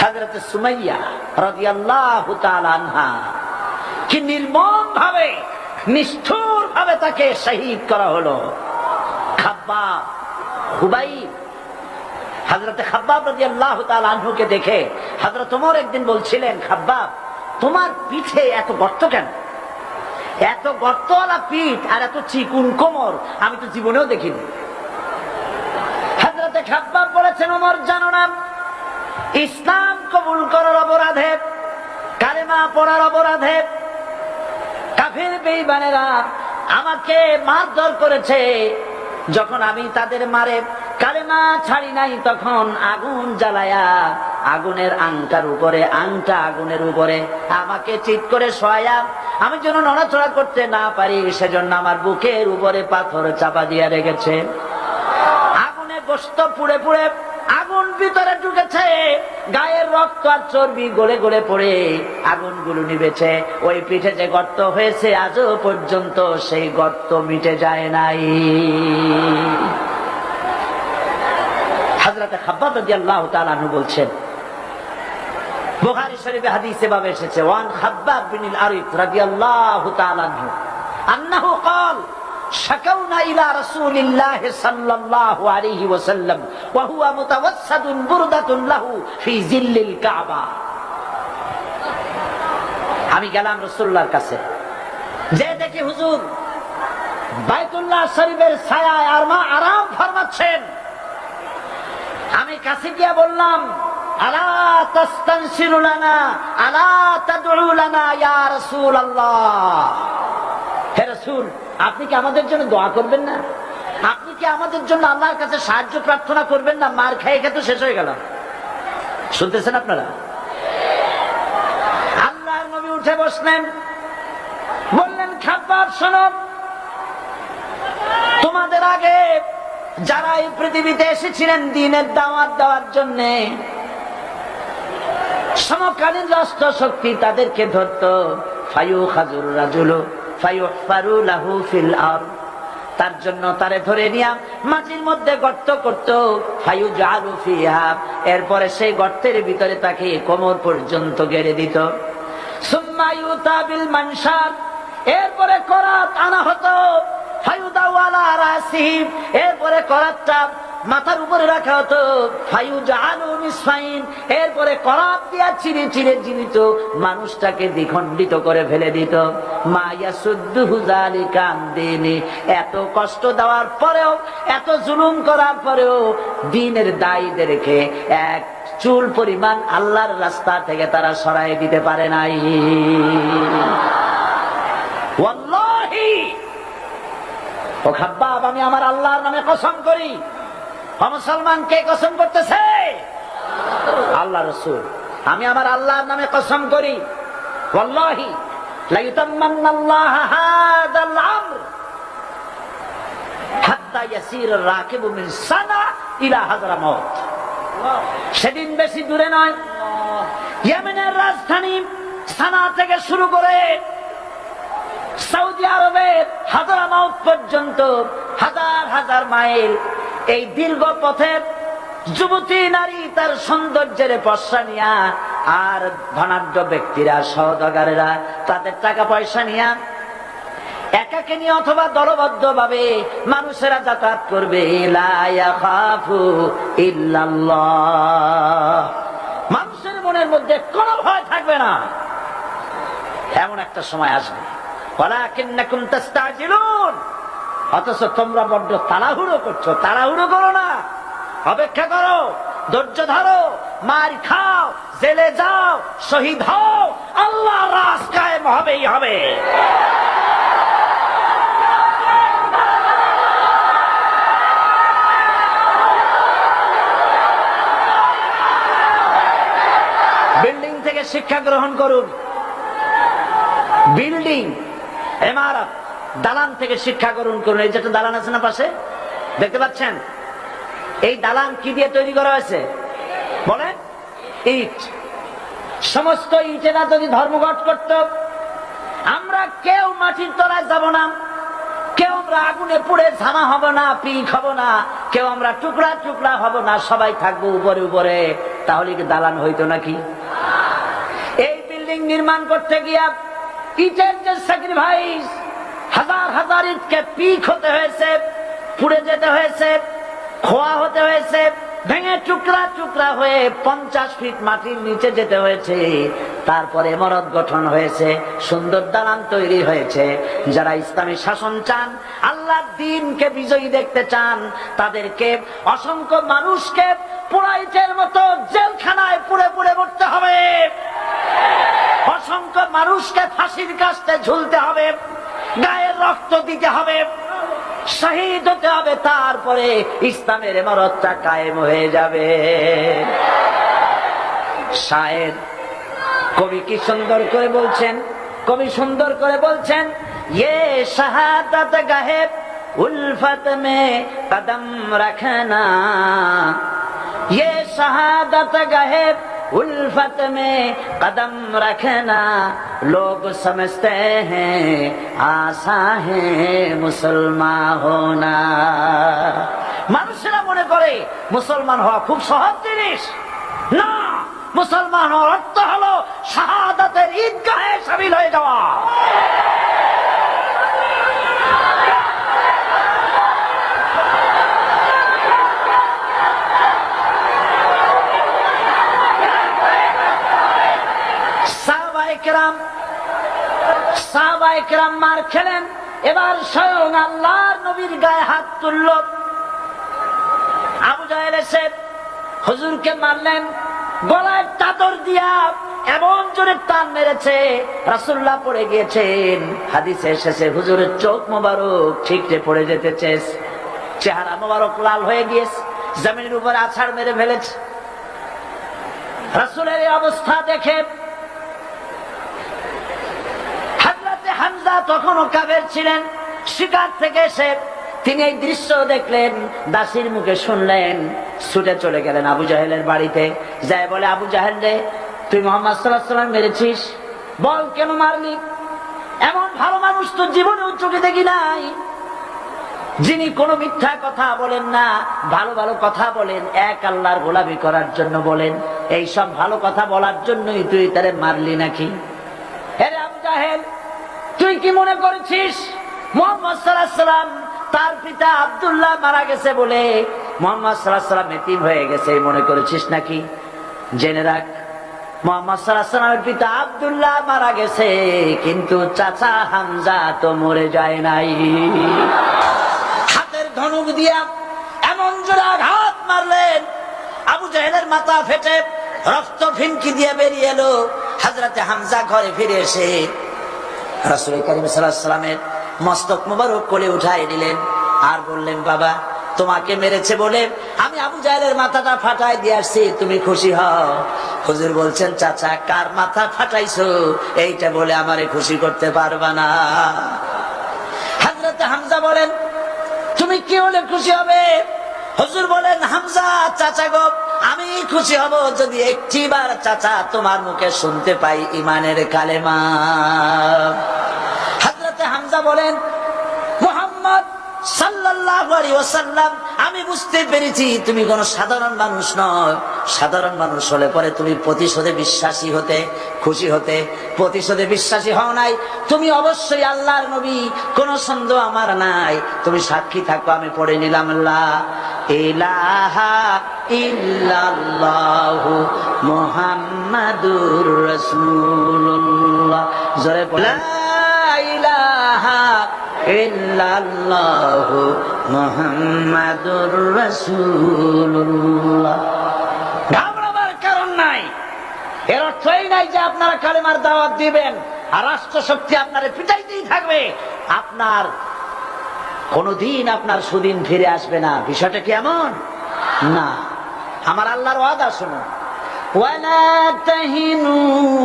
হযরত সুমাইয়া রাদিয়াল্লাহু তাআলা আনহা কি নির্মম ভাবে, নিষ্ঠুর ভাবে তাকে শহীদ করা হলো। খাব্বাব, খুবাইব, হযরত খাব্বাব রাদিয়াল্লাহু তাআলা আনহুকে দেখে হযরত ওমর একদিন বলছিলেন, খাব্বাব তোমার পিঠে এত গর্ত কেন? এত গর্তওয়ালা পিঠ আর এত চিকুন কোমর আমি তো জীবনেও দেখিনি। হযরত খাব্বাব বলেছেন, ওমর জানো না, ইসলাম কবুল করার অপরাধে, কালেমা পড়ার অপরাধে কাফির বেঈমানেরা আমাকে মারধর করেছে। যখন আমি তাদের মারে কালেমা ছাড়ি নাই, তখন আগুন জ্বালায়া আগুনের আংটার উপরে, আংটা আগুনের উপরে আমাকে চিৎ করে শোয়া, আমি যেন নড়াচড়া করতে না পারি সেজন্য আমার বুকের উপরে পাথর চাপা দিয়ে রেখেছে। আগুনে গোশত পুড়ে পুড়ে আগুন ভিতরে ঢুকেছে, গায়ের রক্ত আর চর্বি গলে গলে পড়ে আগুনগুলো নিভেছে। ওই পিঠে যে গর্ত হয়েছে আজও পর্যন্ত সেই গর্ত মিটে যায় নাই। হযরত খাব্বাব রাদিয়াল্লাহু তাআলা আনহু বলছেন, বুখারী শরীফে হাদিসে ভাবে এসেছে, ওয়ান খাব্বাব বিন আরিত রাদিয়াল্লাহু তাআলা আনহু আন্নাহু قال شكونا إلى رسول الله صلى الله عليه وسلم وهو متوسد بردة له في ظل الكعبة। আমি গেলাম রাসূলুল্লাহর কাছে, যে দেখি হুজুর বাইতুল্লাহ শরীফের ছায়ায় আরাম ফরমাচ্ছেন। আমি কাছে গিয়ে বললাম, আলা তাস্তানসিরু লানা আলা তাদউ লানা ইয়া রাসূলুল্লাহ, হে রাসূল আপনি কি আমাদের জন্য দোয়া করবেন না? আপনি কি আমাদের জন্য আল্লাহর কাছে সাহায্য প্রার্থনা করবেন না? মার খেয়ে খেয়ে তো শেষ হয়ে গেল। শুনতেছেন আপনারা? আল্লাহর নবী উঠে বসলেন, বললেন, খাব্বাব শোনো, তোমাদের আগে যারা এই পৃথিবীতে এসেছিলেন দ্বীনের দাওয়াত দেওয়ার জন্য, সমকালীন রাষ্ট্র শক্তি তাদেরকে ধরতো, ফায়ুখাজুর রাজুলু ফায়ুহফারু লাহু ফিল আরদ, তার জন্য তারে ধরে নিয়া মাটির মধ্যে গর্ত করত, ফায়ুজালু ফিহা, এরপরে সেই গর্তের ভিতরে তাকে কোমর পর্যন্ত গেড়ে দিত। সুম্মা ইউতা বিল মানশার, এরপরে করাত আনা হতো, ফায়ুদাউ আলা রাসিহি, এরপরে করাতটা মাথার উপরে রাখা হতো, ফায়ুজালু নিসফাইন, এরপরে করাত দিয়া চিরে চিরে জীবিত মানুষটাকে দ্বিখণ্ডিত করে ফেলে দিত। মা ইয়াসুদ্দুহু যালিকা আন দীনি, এত কষ্ট দেওয়ার পরেও, এত জুলুম করার পরেও দ্বীনের দায়ীদেরকে এক চুল পরিমাণ আল্লাহর রাস্তা থেকে তারা সরায় দিতে পারে নাই। ওয়াল্লাহি, ও খাব্বাব, আমি আমার আল্লাহর নামে কসম করি। মুসলমান কে কসম করতেছে? আল্লাহ রাসূল। আমি আমার আল্লাহর নামে কসম করি, ওয়াল্লাহি লা ইউতাম্মান্নাল্লাহু হাযাল আমর হাত্তা ইয়াসির রাকিবু মিন সানা ইলা হাযরামাউত। সেদিন বেশি দূরে নয়, ইয়েমেনের রাজধানী সানা থেকে শুরু করে সৌদি আরবের হাযরামাউত পর্যন্ত হাজার হাজার মাইল, এই দীর্ঘ পথের যুবতী নারী তার সৌন্দর্যের পশ্চা নিয়া, আর ধনাঢ্য ব্যক্তিরা, সওদাগরেরা তাদের টাকা পয়সা নিয়া একাকে নিয়ে অথবা দলবদ্ধ ভাবে মানুষেরা যাতায়াত করবে। লা ইয়াখাফু ইল্লাল্লাহ, মানুষের মনের মধ্যে কোনো ভয় থাকবে না। এমন একটা সময় আসবে, ওয়ালাকিন্নাকুম তাস্তাজিলুন, অথচ তোমরা বড্ড তাড়াহুড়ো করছো। তাড়াহুড়ো করো না, অপেক্ষা করো, ধৈর্য ধরো, মার খাও, জেলে যাও, শহীদ হও, আল্লাহর রাজ কায়েম হবেই হবে। বিল্ডিং থেকে শিক্ষা গ্রহণ করুন, বিল্ডিং, ইমারত, দালান থেকে শিক্ষা গ্রহণ করুন। এই যেটা দালান আছে না পাশে, দেখতে পাচ্ছেন, এই দালান কি দিয়ে তৈরি করা হয়েছে বলে? ইট। সমস্ত ইটেরা যদি ধর্মঘট করত, আমরা কেউ মাটির তলায় যাব না, কেউ আমরা আগুনে পুড়ে ঝামা হব না, পিক হব না, কেউ আমরা টুকরা টুকরা হব না, সবাই থাকবো উপরে উপরে। তাহলে কি দালান হইতো নাকি? এই বিল্ডিং নির্মাণ করতে গিয়া ইটের যে স্যাক্রিফাইস, হাজার হাজার ইটকে পিক হতে হয়েছে, পুড়ে যেতে হয়েছে, খোয়া হতে হয়েছে, ভেঙে টুকরা টুকরা হয়ে 50 ফিট মাটির নিচে যেতে হয়েছে, তারপরে ইমারত গঠন হয়েছে, সুন্দর দালান তৈরি হয়েছে। যারা ইসলামী শাসন চান, আল্লাহর দ্বীনকে বিজয়ী দেখতে চান, তাদেরকে অসংখ্য মানুষকে পোড়াইটের মতো জেলখানায় পুড়ে পুড়ে মরতে হবে, অসংখ্য মানুষকে ফাঁসির কাস্তে ঝুলতে হবে, গায়ের রক্ত দিতে হবে, শহীদ হতে হবে, তারপরে ইসলামের ইমারতটা কায়েম হয়ে যাবে। শায়ের কবি কি সুন্দর করে বলছেন, কবি সুন্দর করে বলছেন, ये शहादत गाहे उल्फत में कदम रखना, ये शहादत गाहे उल्फत में कदम रखना, लोग समझते हैं आसा है मुसलमान होना। মানুষেরা মনে করে মুসলমান হওয়া খুব সহজ জিনিস। না, মুসলমান হওয়ার অর্থ হলো শাহাদাতের ঈদগাহে শামিল হয়ে যাওয়া। সাহাবায়ে কেরাম মার খেলেন, এবার স্বয়ং আল্লাহর নবীর গায়ে হাত তুলল। আবু জাহেল এসে হুজুরকে মারলেন, গলায় চাদর দিয়া এমন জোরে টান মেরেছে, রাসূলুল্লাহ পড়ে গিয়েছেন। হাদিসে এসেছে হুজুরের চোখ মোবারক ছিটকে পড়ে যেতেছে, চেহারা মোবারক লাল হয়ে গিয়েছে, জমিনের উপর আছাড় মেরে ফেলেছে। রাসূলের এই অবস্থা দেখে হামজা তখনও কাফের ছিলেন, শিকার থেকে এসে তিনি এই দৃশ্য দেখলেন, দাসীর মুখে শুনলেন, ছুটে চলে গেলেন আবু জাহেলের বাড়িতে। যায় বলে, আবু জাহেল রে, তুই মুহাম্মদ সাল্লাল্লাহু আলাইহি ওয়াসাল্লাম মেরেছিস, বল কেন মারলি? এমন ভালো মানুষ তো জীবনেও চোখে দেখি নাই, যিনি কোনো মিথ্যা কথা বলেন না, ভালো ভালো কথা বলেন, এক আল্লাহর গোলামি করার জন্য বলেন। এই সব ভালো কথা বলার জন্যই তুই তারে মারলি নাকি? আরে আবু জাহেল, তুই কি মনে করেছিস মুহাম্মদ সাল্লাল্লাহু আলাইহি ওয়াসাল্লাম তার পিতা আব্দুল্লাহ মারা গেছে বলে মুহাম্মদ সাল্লাল্লাহু আলাইহি ওয়াসাল্লাম এতিম হয়ে গেছে মনে করেছিস নাকি? জেনে রাখ, মুহাম্মদ সাল্লাল্লাহু আলাইহি ওয়াসাল্লামের পিতা আব্দুল্লাহ মারা গেছে, কিন্তু চাচা হামজা তো মরে যায় নাই। হাতের ধনুক দিয়া এমন জোরে আঘাত মারলেন, আবু জাহেলের মাথা ফেটে রক্ত ফিনকি দিয়ে বেরিয়ে এলো। হযরতে হামজা ঘরে ফিরে এসে রাসূল কারীম সাল্লাল্লাহু আলাইহি ওয়াসাল্লামের মস্তক মোবারক কোলে উঠাই দিলেন আর বললেন, বাবা, তোমাকে মেরেছে বলে আমি আবু জাহেলের মাথাটা ফাটাই দিয়ে আসছি, তুমি খুশি হও। হুজুর বলছেন, চাচা, কার মাথা ফাটাইছো এইটা বলে আমারে খুশি করতে পারবা না। হযরত হামজা বলেন, তুমি কি হলে খুশি হবে? হুজুর বলেন, হামজা চাচা গো, আমি খুশি হব যদি একটিবার চাচা তোমার মুখে শুনতে পাই ঈমানের কালেমা। হযরতে হামজা বলেন, মুহাম্মদ সাল্লাল্লাহু আলাইহি ওয়াসাল্লাম, আমি বুঝতে পেরেছি তুমি কোন সাধারণ মানুষ নয়। সাধারণ মানুষ হলে পরে তুমি প্রতিশোধে বিশ্বাসী হতে, খুশি হতে। প্রতিশোধে বিশ্বাসী হও নাই, তুমি অবশ্যই আল্লাহর নবী, কোন সন্দেহ আমার নাই। তুমি সাক্ষী থাকো, আমি পড়ে নিলাম, লা ইলাহা ইল্লাল্লাহু মুহাম্মাদুর রাসূলুল্লাহ। জোরে বলে, লা ইলাহা ইল্লাল্লাহু মুহাম্মাদুর রাসূলুল্লাহ। ঘাবড়াবার কারণ নাই। এর অর্থ এই নাই যে আপনারা কালেমার দাওয়াত দিবেন আর রাষ্ট্র শক্তি আপনারে পিটাইতেই থাকবে, আপনার কোনদিন আপনার সুদিন ফিরে আসবে না। বিষয়টা কি এমন না। আমার আল্লাহর ওয়াদা শুনো, ওয়ালা তাহিনু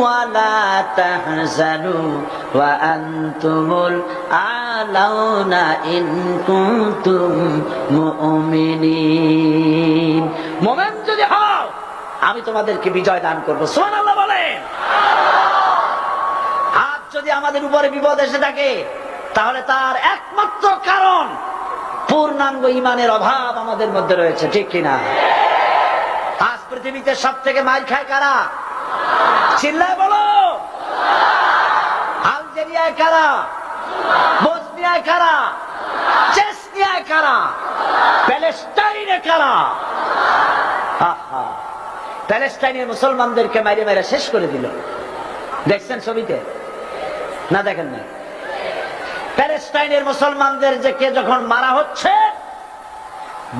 ওয়ালা তাহজানু ওয়া আনতুমুল আলাউনা ইন কুনতুম মুমিনিন। মুমিন যদি হও, আমি তোমাদেরকে বিজয় দান করব। সুবহানাল্লাহ বলেন। আজ যদি আমাদের উপরে বিপদ এসে থাকে, তাহলে তার একমাত্র কারণ পূর্ণাঙ্গ ঈমানের অভাব আমাদের মধ্যে রয়েছে, ঠিক কিনা? আজ পৃথিবীতে সব থেকে মার খায় কারা? চিল্লায় বলো। আলজেরিয়ায় কারা? বসনিয়ায় কারা? চেচনিয়ায় কারা? প্যালেস্টাইনে কারা? প্যালেস্টাইনের মুসলমানদেরকে মাইরে মাইরে শেষ করে দিল। দেখছেন ছবিতে না? দেখেন না? প্যালেস্টাইনের মুসলমানদের যে কে যখন মারা হচ্ছে,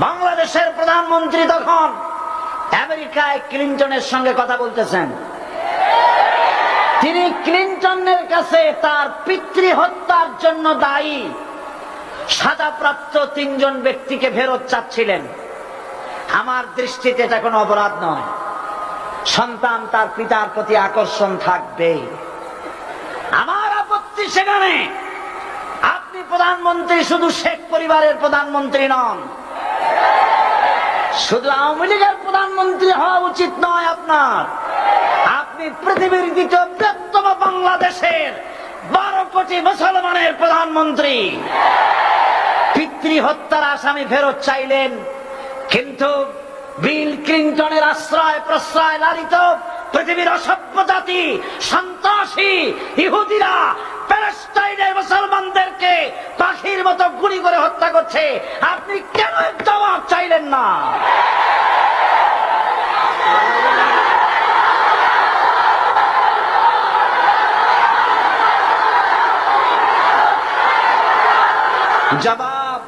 বাংলাদেশের প্রধানমন্ত্রী তখন আমেরিকায় ক্লিনটনের সঙ্গে কথা বলতেছেন। তিনি ক্লিনটনের কাছে তার পিতৃ হত্যার জন্য দায়ী সাজাপ্রাপ্ত 3 জন ব্যক্তিকে ফেরত চাচ্ছিলেন। আমার দৃষ্টিতে এটা কোনো অপরাধ নয়। সন্তান তার পিতার প্রতি আকর্ষণ থাকবে, আমার আপত্তি সেখানে। আপনি প্রধানমন্ত্রী, শুধু শেখ পরিবারের প্রধানমন্ত্রী নন, শুধু আওয়ামী লীগের প্রধানমন্ত্রী হওয়া উচিত নয় আপনার। আপনি পৃথিবীর দ্বিতীয় বৃহত্তম বাংলাদেশের 12 কোটি মুসলমানের প্রধানমন্ত্রী। পিতৃ হত্যার আসামি ফেরত চাইলেন, কিন্তু বিল ক্লিনটনের আশ্রয় প্রশ্রয় লালিত পৃথিবীর অসভ্য জাতি সন্ত্রাসী ইহুদিরা প্যালেস্টাইনের মুসলমানদেরকে পাখির মতো গুলি করে হত্যা করছে। আপনি কেন জবাব চাইলেন না? জবাব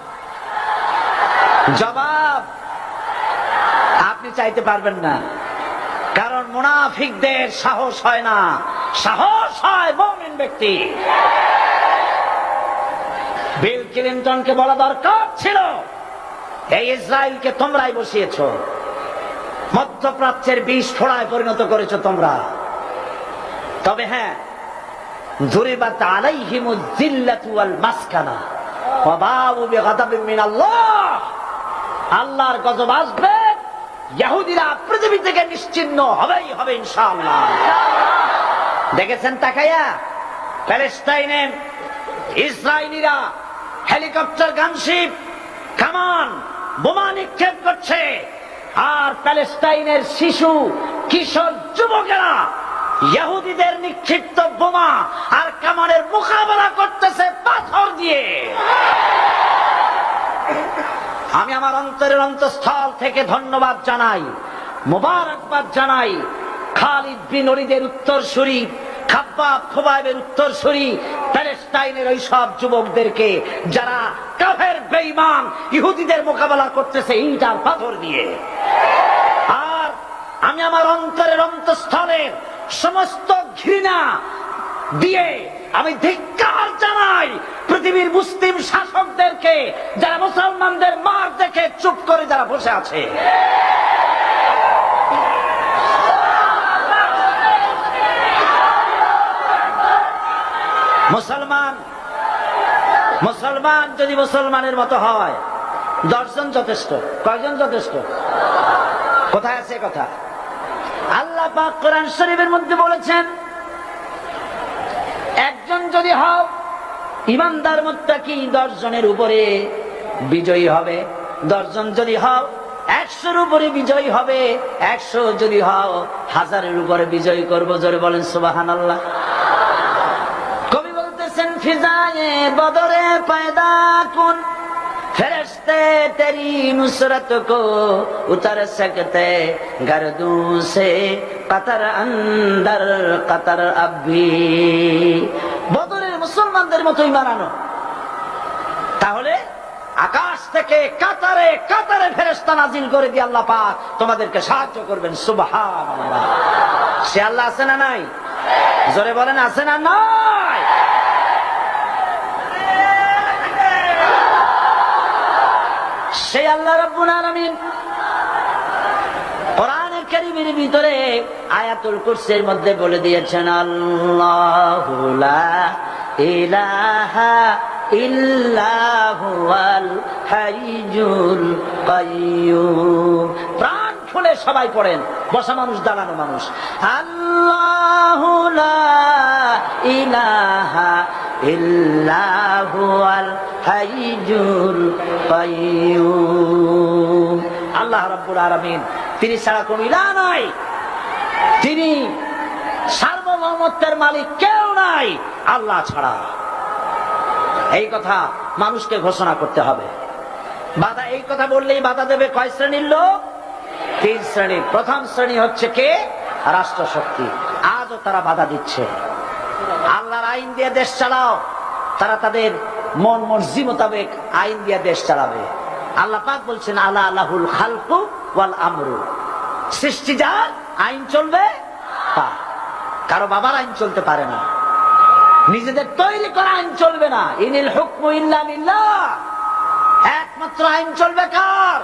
জবাব আপনি চাইতে পারবেন না, কারণ মুনাফিকদের সাহস হয় না, সাহস হয় মুমিন ব্যক্তি। বিল ক্লিনটনকে বলা দরকার ছিল, এই ইসরায়েলকে তোমরাই বসিয়েছ, মধ্যপ্রাচ্যের বিষ ফোড়ায় পরিণত করেছ তোমরা। তবে হ্যাঁ, যুরিবাত আলাইহিমুয যিল্লাতু ওয়াল মাসকানা ওয়া বাউ বিগাদাবিন মিনাল্লাহ। আল্লাহর গজব আসবে, ইহুদিরা পৃথিবী থেকে নিশ্চিহ্ন হবেই হবে ইনশাআল্লাহ। দেখেছেন তাকায়া প্যালেস্টাইনে ইসরায়েলিরা হেলিকপ্টার, গানশিপ, কামান, বোমা নিক্ষেপ করছে, আর প্যালেস্টাইনের শিশু কিশোর যুবকেরা ইহুদিদের নিক্ষিপ্ত বোমা আর কামানের মোকাবেলা করতেছে পাথর দিয়ে। আমি আমার অন্তরের অন্তঃস্থল থেকে ধন্যবাদ জানাই, মোবারকবাদ জানাই খালিদ বিন ওলীদের উত্তরসূরি, খাব্বাব খুবাইবের উত্তরসূরি প্যালেস্টাইনের ওই সব যুবকদেরকে যারা কাফের বেঈমান ইহুদিদের মোকাবেলা করতেছে ইট আর পাথর দিয়ে। আর আমি আমার অন্তরের অন্তঃস্থলের সমস্ত ঘৃণা দিয়ে আমি ধিক্কার জানাই পৃথিবীর মুসলিম শাসকদেরকে, যারা মুসলমানদের মার দেখে চুপ করে যারা বসে আছে। মুসলমান যদি মুসলমানের মতো হয়, 10 জন যথেষ্ট। কয়জন যথেষ্ট? কোথায় আছে কথা? আল্লাহ পাক কোরআন শরীফের মধ্যে বলেছেন, একজন যদি হও ইমানদার মুত্তাকি 10 জনের উপরে বিজয়ী হবে। 10 জন যদি হও 100-র উপরে বিজয়ী হবে। 100 যদি হও 1000-এর উপরে বিজয়ী করবো। জোরে বলেন সুবহানাল্লাহ। কবি বলতেছেন, ফিজায়ে বদরে পয়দা কুন ফেরেশতে তেরি নুসরত কো উতার সকতে গর্দু সে কতর অন্দর কতর আবি। বদরের মুসলমানদের মতো ঈমান আনো, তাহলে আকাশ থেকে কাতারে কাতারে ফেরেশতা নাজিল করে দিয়ে আল্লাহ পাক তোমাদেরকে সাহায্য করবেন। সুবহানাল্লাহ। সে আল্লাহ আছে না নাই? জোরে বলেন, আছে না নাই? সেই আল্লাহ রাব্বুল আলামিন কোরআনের কারীমের ভিতরে আয়াতুল কুরসির মধ্যে বলে দিয়েছেন, আল্লাহু লা ইলাহা ইল্লাহুল হাইয়ুল কাইয়্যুম। প্রাণ খুলে সবাই পড়েন, বসা মানুষ, দাঁড়ানো মানুষ। আল্লাহু লা ইলাহা ইল্লাহুল হাইয়ুল কাইয়্যুম। আল্লাহ রাব্বুল আলামিন তিনি ছাড়া কোন ইলাহ নাই, তিনি সার্বভৌমত্বের মালিক কেউ নাই আল্লাহ ছাড়া। এই কথা মানুষকে ঘোষণা করতে হবে। বাধা, এই কথা বললেই বাধা দেবে কয় শ্রেণীর লোক? 3 শ্রেণীর। প্রথম শ্রেণী হচ্ছে কে? রাষ্ট্রশক্তি। আজও তারা বাধা দিচ্ছে। আল্লাহর আইন দিয়ে দেশ চালাও, তারা তাদের মন মর্জি মোতাবেক আইন দিয়ে দেশ চালাবে। আল্লাহ পাক বলছেন আলা লাহুল খালকু ওয়াল আমরু, সৃষ্টি যার আইন চলবে তার। কারো বাবার আইন চলতে পারে না, নিজেদের তৈরি করা আইন চলবে না। ইনিল হুকমু ইল্লা লিল্লাহ, একমাত্র আইন চলবে কার?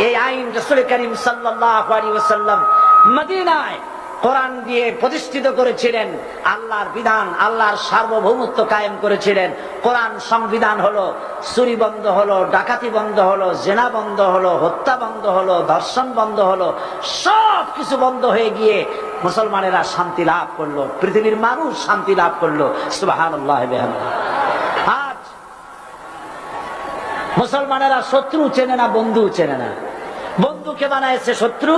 এই আইন রাসূল করিম সাল্লাল্লাহু আলাইহি ওয়াসাল্লাম মদিনায় কোরআন দিয়ে প্রতিষ্ঠিত করেছিলেন। আল্লাহর বিধান, আল্লাহর সার্বভৌমত্ব কায়েম করেছিলেন। কোরআন সংবিধান হলো, চুরি বন্ধ হলো, ডাকাতি বন্ধ হলো, জেনা বন্ধ হলো, হত্যা বন্ধ হলো, ধর্ষণ বন্ধ হলো, সব কিছু বন্ধ হয়ে গিয়ে মুসলমানেরা শান্তি লাভ করলো, পৃথিবীর মানুষ শান্তি লাভ করলো। সুবহানাল্লাহ বিহামদিহি। আজ মুসলমানেরা শত্রু চেনে না, বন্ধু চেনে না। বন্ধুকে বানাইছে শত্রু,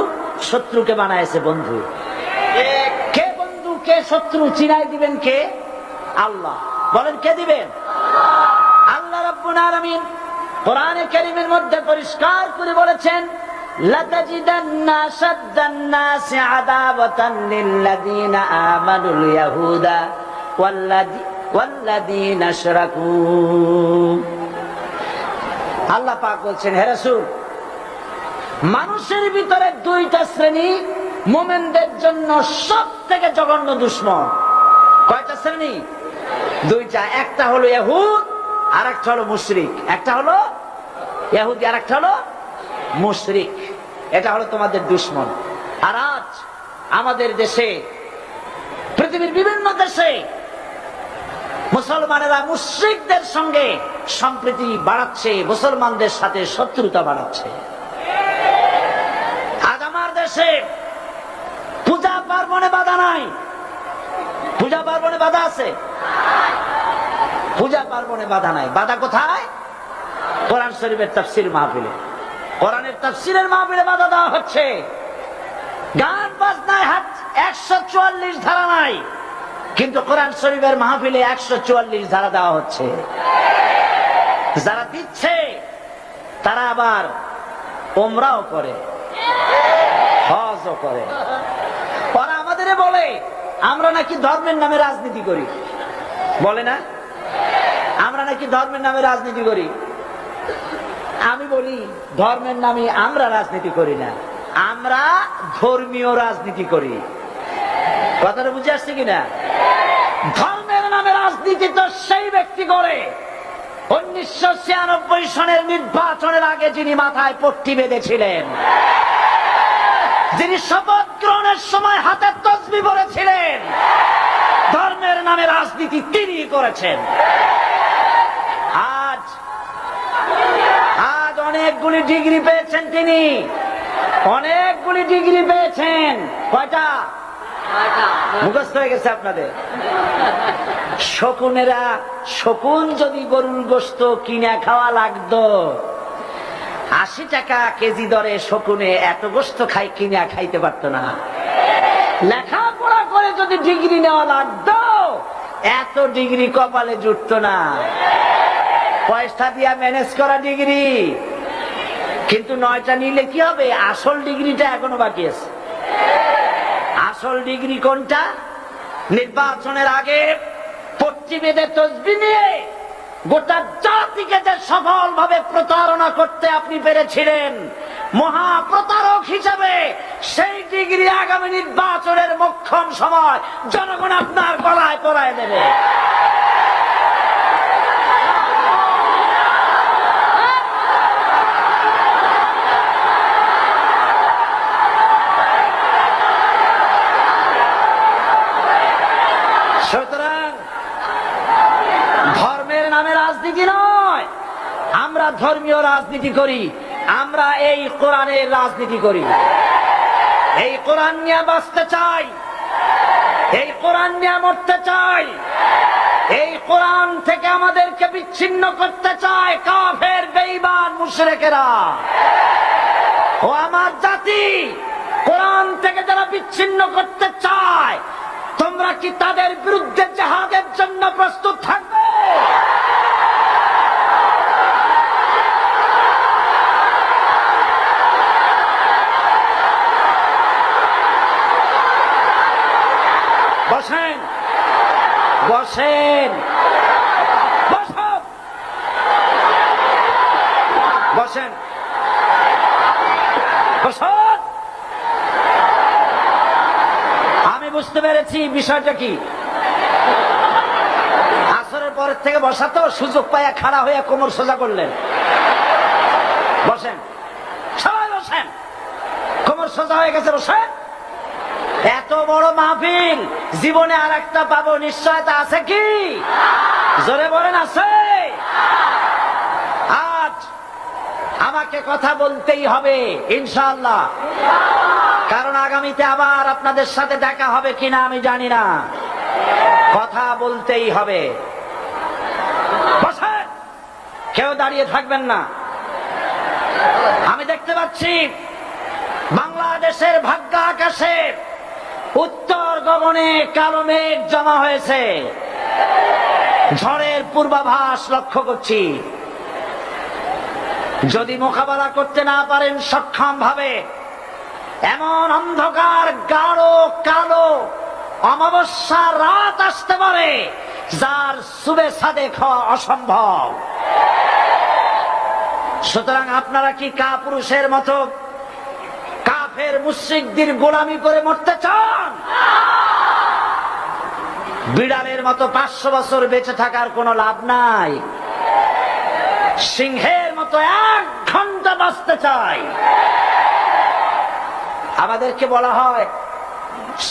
শত্রুকে বানাইছে বন্ধু। কে বন্ধু কে শত্রু চিনাই দিবেন কে? আল্লাহ। বলেন কে দিবেন? আল্লাহ রাব্বুল আলামিন কোরআনে কারীমের মধ্যে পরিষ্কার করে বলেছেন লাতাজিদান্না শাদ্দান নাসি আদাওয়াতান লিল্লাযীনা আমানুল ইয়াহুদা ওয়াল্লাযীনা আশরাকু। আল্লাহ পাক বলছেন হে রাসূল, মানুষের ভিতরে 2টা শ্রেণী মুমিনদের জন্য সবথেকে জঘন্য দুশমন। কয়টা শ্রেণী? 2টা। একটা হলো ইহুদ, আর একটা হলো মুশরিক। একটা হলো ইহুদি, আর একটা হলো মুশরিক। এটা হলো তোমাদের দুশমন। আর আজ আমাদের দেশে, পৃথিবীর বিভিন্ন দেশে মুসলমানেরা মুশরিকদের সঙ্গে সম্প্রীতি বাড়াচ্ছে, মুসলমানদের সাথে শত্রুতা বাড়াচ্ছে। আজ আমার দেশে পূজা পার্বণে বাধা নাই। পূজা পার্বণে বাধা আছে? পূজা পার্বণে বাধা নাই। বাধা কোথায়? কোরআন শরীফের তাফসীর মাহফিলে। কোরআনের তাফসীরের মাহফিলে বাধা দেওয়া হচ্ছে। গান বাজনায় 144 ধারা নাই, কিন্তু কোরআন শরীফের মাহফিলে 144 ধারা দেওয়া হচ্ছে। যারা দিচ্ছে তারা আবার উমরাও করে, হজও করে। ওরা আমাদের বলে আমরা নাকি ধর্মের নামে রাজনীতি করি। বলে না? আমরা নাকি ধর্মের নামে রাজনীতি করি। আমি বলি ধর্মের নামে আমরা রাজনীতি করি না, আমরা ধর্মীয় রাজনীতি করি। কথাটা বুঝে আসছে কিনা? ধর্মের নামে রাজনীতি তো সেই ব্যক্তি করে 1996 সনের নির্বাচনের আগে যিনি মাথায় পট্টি বেঁধেছিলেন, যিনি শপথ গ্রহণের সময় হাতে তসবিহ পড়েছিলেন। ধর্মের নামে রাজনীতি তিনি করেছেন। আজ অনেকগুলি ডিগ্রি পেয়েছেন তিনি, অনেকগুলি ডিগ্রি পেয়েছেন। কয়টা? মুখস্থ হয়ে গেছে আপনাদের। শকুনেরা, শকুন যদি গরুর গোশত কিনে খাওয়া লাগতো, 80 টাকা কেজি দরে শকুনে এত গোশত কিনে খাইতে পারতো না। লেখাপড়া করে যদি ডিগ্রি নেওয়া লাগতো, এত ডিগ্রি কপালে জুটতো না। পয়সা দিয়া ম্যানেজ করা ডিগ্রি, কিন্তু 9টা নিলে কি হবে? আসল ডিগ্রিটা এখনো বাকি আছে। আসল ডিগ্রি কোনটা? নির্বাচনের আগে পট্টি বেঁধে তসবিহ নিয়ে গোটা জাতিকে যে সফল ভাবে প্রতারণা করতে আপনি পেরেছিলেন মহা প্রতারক হিসাবে, সেই ডিগ্রি আগামী নির্বাচনের মোক্ষম সময় জনগণ আপনার গলায় পরায় দেবে। সুতরাং ধর্মের নামে রাজনীতি নয়, আমরা ধর্মীয় রাজনীতি করি। আমরা এই কোরআনের রাজনীতি করি। এই কোরআন নিয়ে বাঁচতে চাই, এই কোরআন নিয়ে মরতে চাই। এই কোরআন থেকে আমাদেরকে বিচ্ছিন্ন করতে চায় কাফের, বেঈমান, মুশরিকেরা। ও আমার জাতি, কোরআন থেকে যারা বিচ্ছিন্ন করতে চায়, তোমরা কি তাদের বিরুদ্ধে জিহাদের জন্য প্রস্তুত থাকবে? বসেন, বসেন, বসেন, বসেন, বসেন। আমি বুঝতে পেরেছি বিষয়টা কি। আসরের পরের থেকে বসা তো, সুযোগ পাইয়া খাড়া হইয়া কোমর সোজা করলেন। বসেন, সবাই বসেন, কোমর সোজা হয়ে গেছে, বসেন। এত বড় মাহফিল জীবনে আর একটা পাবো নিশ্চয়তা আছে কি? জোরে বলেন, আছে? আজ আমাকে কথা বলতেই হবে ইনশাআল্লাহ, কারণ আগামীতে আবার আপনাদের সাথে দেখা হবে কিনা আমি জানি না। কথা বলতেই হবে। বসেন, কেউ দাঁড়িয়ে থাকবেন না। আমি দেখতে পাচ্ছি বাংলাদেশের ভাগ্য আকাশে উত্তর গগনে কালো মেঘ জমা হয়েছে। ঝড়ের পূর্বাভাস লক্ষ্য করছি। যদি মোকাবেলা করতে না পারেন সক্ষম ভাবে, এমন অন্ধকার গাঢ় কালো অমাবস্যা রাত আসতে পারে যার সুবে সাদেক হওয়া অসম্ভব। সুতরাং আপনারা কি কাপুরুষের মতো কাফের মুশরিকদের গোলামি করে মরতে চান? বিড়ালের মতো 500 বছর বেঁচে থাকার কোনো লাভ নাই। সিংহের মতো 1 ঘন্টা বাঁচতে চাই। আমাদেরকে বলা হয়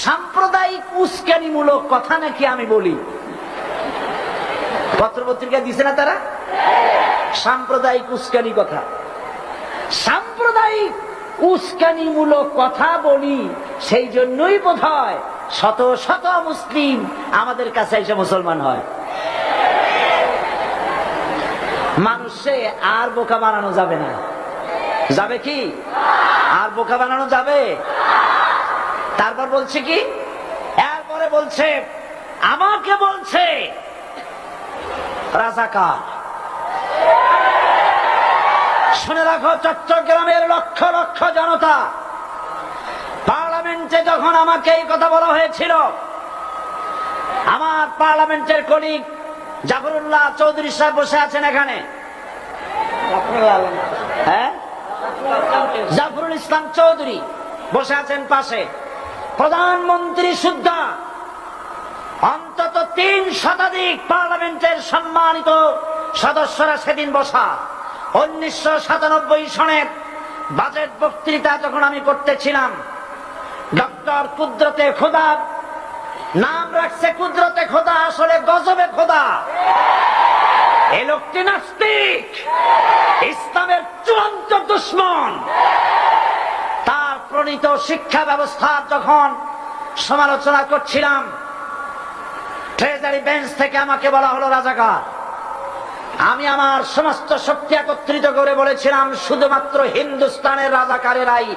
সাম্প্রদায়িক উস্কানিমূলক কথা নাকি আমি বলি। পত্রপত্রিকা দিছে না তারা? সাম্প্রদায়িক উস্কানি কথা। সাম্প্রদায়িক উস্কানিমূলক কথা বলি, সেই জন্যই বোধহয় শত শত মুসলিম আমাদের কাছে এসে মুসলমান হয়। মানুষে আর বোকা বানানো যাবে না। যাবে কি? আর বোকা বানানো যাবে? তারপর বলছে কি? এরপরে বলছে, আমাকে বলছে রাজাকার। শুনে রাখো, চট্টগ্রামের লক্ষ লক্ষ জনতা, পার্লামেন্টে যখন আমাকে এই কথা বলা হয়েছিল, আমার পার্লামেন্টের কলিগ জাফরুল্লাহ চৌধুরী সাহেব বসে আছেন এখানে। হ্যাঁ, জাফরুল ইসলাম চৌধুরী বসে আছেন পাশে। প্রধানমন্ত্রী সুদ্ধা, অন্তত 3 শতাধিক পার্লামেন্টের সম্মানিত সদস্যরা সেদিন বসা। 1997 সনের বাজেট বক্তৃতা যখন আমি করতেছিলাম, ডক্টর কুদরতে খোদা, নাম রাখছে কুদরতে খোদা, আসলে গজবে খোদা। এই লোকটি নাস্তিক, ইসলামের চূড়ান্ত দুশমন। তার প্রণীত শিক্ষা ব্যবস্থা যখন সমালোচনা করছিলাম, ট্রেজারি বেঞ্চ থেকে আমাকে বলা হলো রাজাকার। আমি আমার সমস্ত শক্তি একত্রিত করে বলেছিলাম, শুধুমাত্র হিন্দুস্তানের রাজাকারেরাই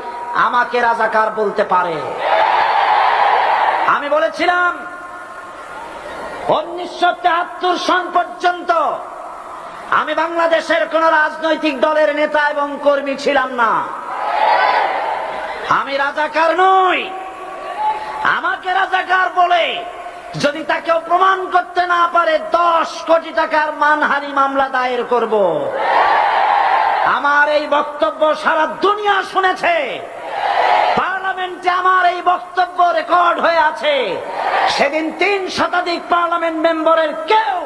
আমাকে রাজাকার বলতে পারে। আমি বলেছিলাম 1973 সন পর্যন্ত আমি বাংলাদেশের কোন রাজনৈতিক দলের নেতা এবং কর্মী ছিলাম না। আমি রাজাকার নই। আমাকে রাজাকার বলে যদি তাকেও প্রমাণ করতে না পারে, 10 কোটি টাকার মানহানি মামলা দায়ের করব। আমার এই বক্তব্য সারা দুনিয়া শুনেছে। পার্লামেন্টে আমার এই বক্তব্য রেকর্ড হয়ে আছে। সেদিন 3 শতাধিক পার্লামেন্ট মেম্বারের কেউ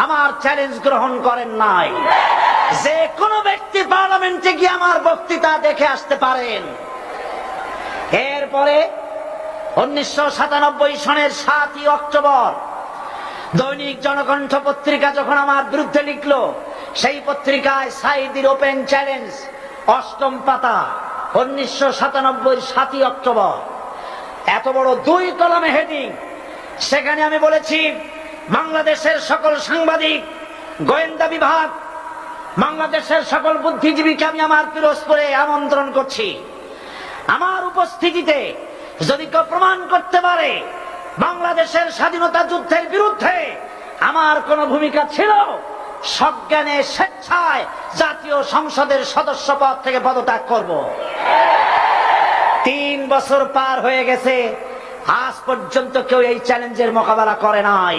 আমার চ্যালেঞ্জ গ্রহণ করেন নাই। যে কোনো ব্যক্তি পার্লামেন্টে গিয়ে আমার বক্তৃতা দেখে আসতে পারেন। এরপরে 1997 সনের 7ই অক্টোবর দৈনিক জনকণ্ঠ পত্রিকা যখন আমার বিরুদ্ধে লিখলো, সেই পত্রিকায় সাইদির ওপেন চ্যালেঞ্জ 8ম পাতা, 1997 7ই অক্টোবর, এত বড় 2 কলামে হেডিং। সেখানে আমি বলেছি, বাংলাদেশের সকল সাংবাদিক, গোয়েন্দা বিভাগ, বাংলাদেশের সকল বুদ্ধিজীবীকে আমি আমার পিরোজপুরে আমন্ত্রণ করছি। আমার উপস্থিতিতে যদি কেউ প্রমাণ করতে পারে বাংলাদেশের স্বাধীনতা যুদ্ধের বিরুদ্ধে আমার কোন ভূমিকা ছিল, সজ্ঞানে স্বেচ্ছায় জাতীয় সংসদের সদস্য পদ থেকে পদত্যাগ করব। 3 বছর পার হয়ে গেছে, আজ পর্যন্ত কেউ এই চ্যালেঞ্জের মোকাবেলা করে নাই।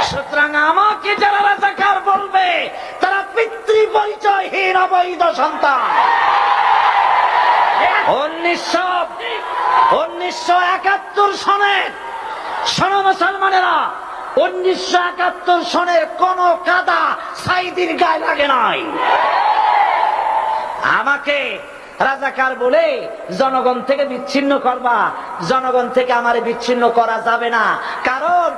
সুতরাং আমাকে যারা রাজাকার বলবে তারা পিতৃ পরিচয়হীন অবৈধ সন্তান। 1971 সনের, শোনো মুসলমানেরা, 1971 সনের কোন কাদা সাইদির গায়ে লাগে নাই। আমাকে রাজাকার বলে জনগণ থেকে বিচ্ছিন্ন করবা, জনগণ থেকে আমারে বিচ্ছিন্ন করা যাবে না। কারণ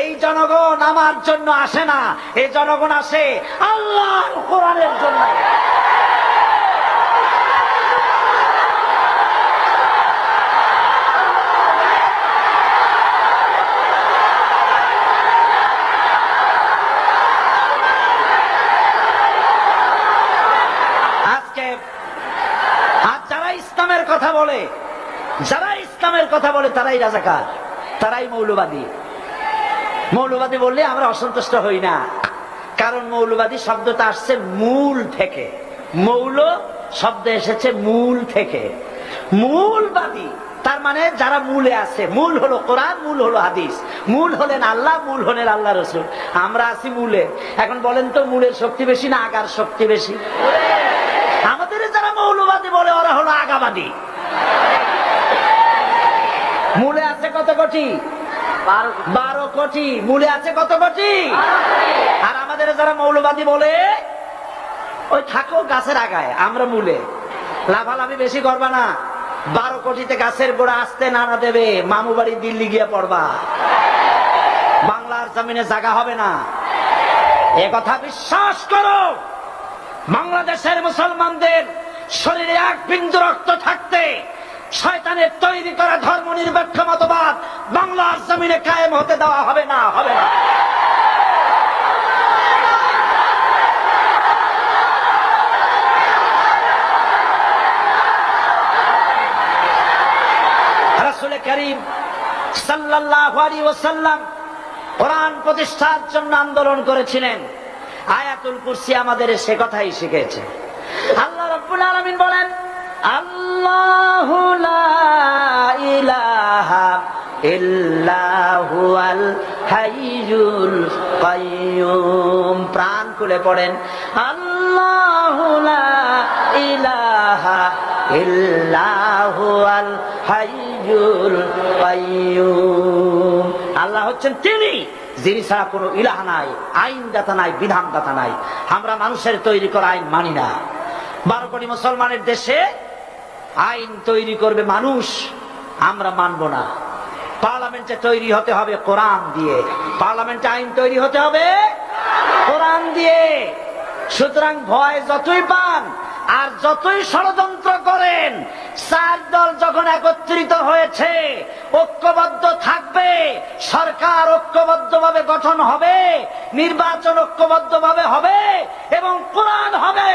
এই জনগণ আমার জন্য আসে না, এই জনগণ আসে আল্লাহর কোরআনের জন্য। যারা ইসলামের কথা বলে তারাই রাজাকার, তারাই মৌলবাদী। মৌলবাদী বললে আমরা অসন্তুষ্ট হই না, কারণ মৌলবাদী শব্দটা আসছে মূল থেকে। মৌল শব্দ এসেছে মূল থেকে। মূলবাদী তার মানে যারা মূলে আছে। মূল হলো কোরআন, মূল হলো হাদিস, মূল হলেন আল্লাহ, মূল হলেন আল্লাহ রসুল। আমরা আছি মূলে। এখন বলেন তো মূলের শক্তি বেশি না আগার শক্তি বেশি? আমাদের যারা মৌলবাদী বলে ওরা হলো আগাবাদী। মূলে আছে কত কোটি? 12 কোটি। মূলে আছে কত কোটি? আর আমাদের যারা মৌলবাদী বলে ওই থাকো গাছের আগায়, আমরা মূলে। লাভালাভি বেশি করবা না, 12 কোটিতে গাছের গোড়া আসতে নানা দেবে, মামু বাড়ি দিল্লি গিয়ে পড়বা, বাংলার জমিনে জায়গা হবে না। এ কথা বিশ্বাস করো। বাংলাদেশের মুসলমানদের শরীরে 1 বিন্দু রক্ত থাকতে শয়তানের তৈরি করা ধর্ম নিরপেক্ষ মতবাদ বাংলার জমিনে কায়েম হতে দেওয়া হবে না, হবে না। রাসূল কারীম সাল্লাল্লাহু আলাইহি ওয়াসাল্লাম কোরআন প্রতিষ্ঠার জন্য আন্দোলন করেছিলেন। আয়াতুল কুরসি আমাদের সে কথাই শিখেছে। আল্লাহ রাব্বুল আলামিন বলেন, আল্লাহু লা ইলাহা ইল্লা হুয়াল হাইয়ুল কাইয়্যুম। প্রাণ খুলে পড়েন, আল্লাহু লা ইলাহা ইল্লা হুয়াল হাইয়ুল কাইয়্যুম। আল্লাহ হচ্ছেন তিনি যিনি ছাড়া কোনো ইলাহ নাই, আইনদাতা নাই, বিধানদাতা নাই। আমরা মানুষের তৈরি করা আইন মানি না। 12 কোটি মুসলমানের দেশে আইন তৈরি করবে মানুষ, আমরা মানব না। পার্লামেন্টে তৈরি হতে হবে কোরআন দিয়ে, পার্লামেন্টে আইন তৈরি হতে হবে কোরআন দিয়ে। সুতরাং ভয় যতই পান আর যতই ষড়যন্ত্র করেন, 4 দল যখন একত্রিত হয়েছে, ঐক্যবদ্ধ থাকবে, সরকার ঐক্যবদ্ধভাবে গঠন হবে, নির্বাচন ঐক্যবদ্ধভাবে হবে এবং কোরআন হবে,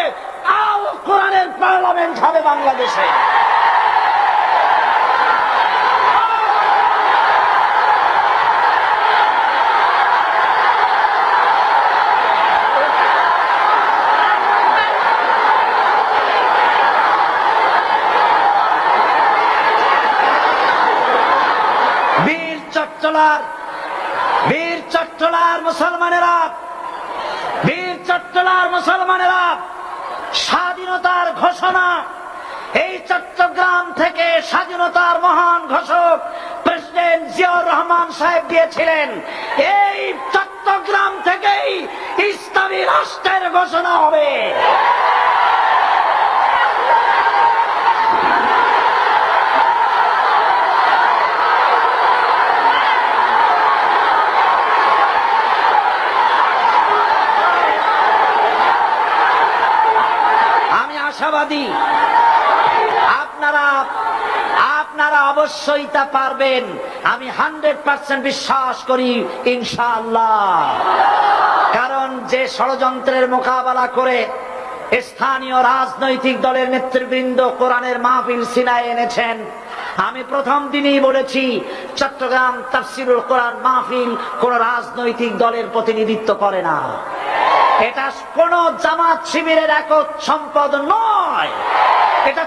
আল কোরআনের পার্লামেন্ট হবে বাংলাদেশে। বীর চট্টলার মুসলমানেরা, বীর চট্টলার মুসলমানেরা স্বাধীনতার ঘোষণা এই চট্টগ্রাম থেকে স্বাধীনতার মহান ঘোষক প্রেসিডেন্ট জিয়াউর রহমান সাহেব দিয়েছিলেন। এই চট্টগ্রাম থেকেই ইসলামী রাষ্ট্রের ঘোষণা হবে। আশাবাদী আপনারা অবশ্যই তা পারবেন। আমি 100% বিশ্বাস করি ইনশাআল্লাহ। কারণ যে ষড়যন্ত্রের মোকাবেলা করে স্থানীয় রাজনৈতিক দলের নেতৃবৃন্দ কোরআনের মাহফিল সিনায় এনেছেন। আমি প্রথম দিনই বলেছি, চট্টগ্রাম তাফসিরুল কোরআন মাহফিল কোন রাজনৈতিক দলের প্রতিনিধিত্ব করে না। এটা কোন জামাত শিবিরের একক সম্পদ নয়। এটা